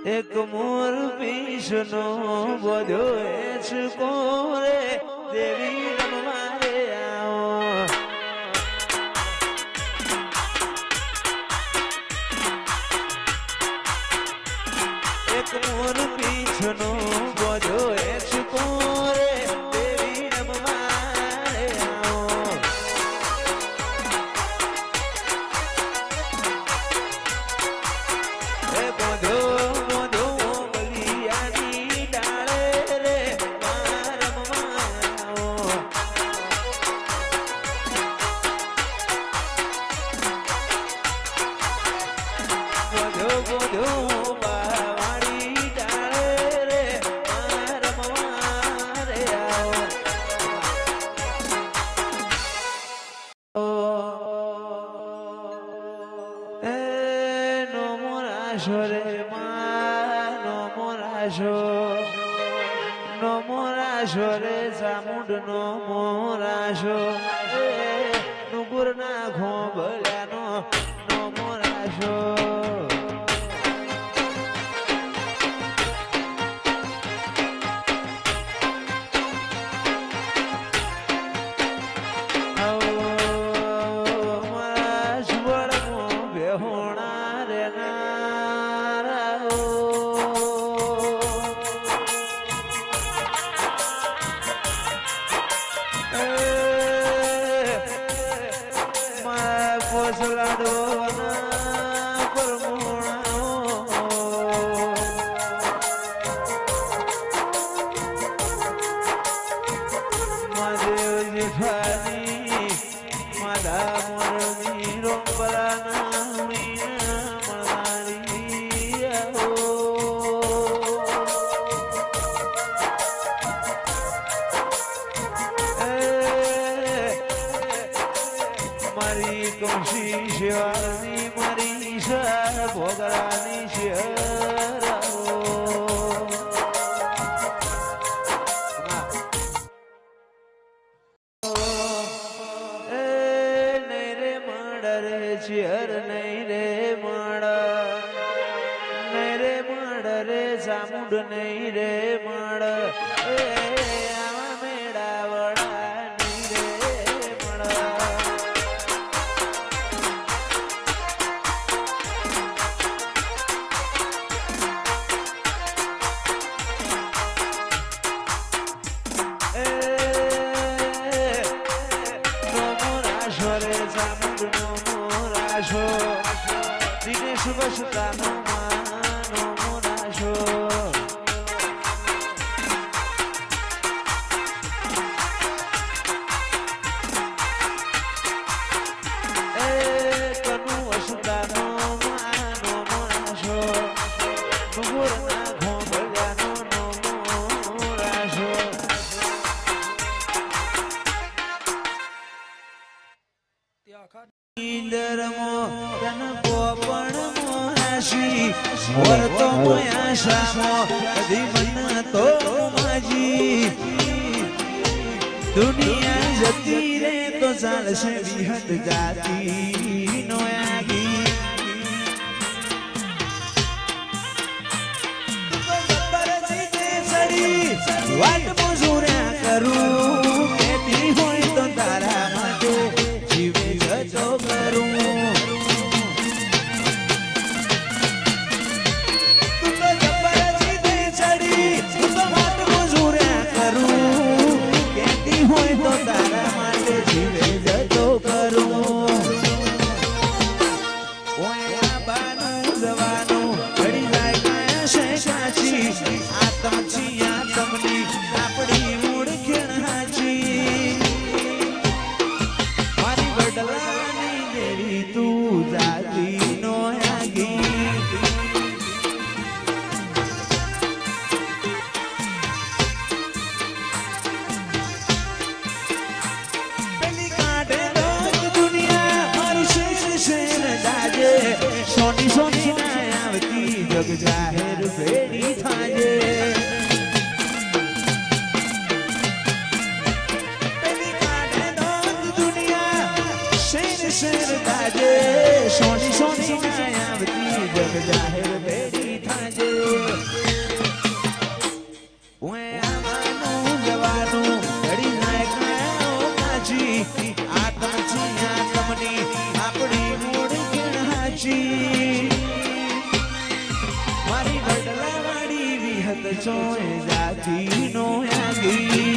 એક મોર પીછનો બધો એચકો રે દેવી રમવારે આવો એક મોર પીછનો બધો એચકો રે દેવી રમવારે આવો એ બધો રે સામુંડ નો મોરાશો નુગુર ના ખોબલ્યાનો નો મોરાશો શિવાની મારી શર ભોગરાની શિર નહીં રે મળ રે શિર નહીં રે મળ નહીં રે મળ રે સામુંડ નહીં રે મળ આવા મેળાવડા દિનેશ બસતાનો માનો મોરાશો કનુ વસતાનો માનો મોરાશો નુગુર ના ખોબલ્યાનો નો મોરાશો ઇન્દરમો તન પોપણ મોરાશી વર્તો મોયાશામો કદી મન તો માજી દુનિયા જતી રે તો ચાલશે વિહત જાતી નો આગી વાટ મજૂર્યા કરું કેતી હોય તો તારા માટે જીવે જતો કરું તું તો જબરજી દે ચડી તું તો વાટ મજૂર્યા કરું કેતી હોય તો તારા માટે જીવે જતો કરું શેર ગાજે સોની સોની આવતી જગ જાહેર બેડી થાજે ઓએ આવાનું જવાનું ઘડી નાયક કાજી આત્મની આપણી મૂળ હાજી મારી વડલાવાડી વિહત ચોય જાતી નો આગી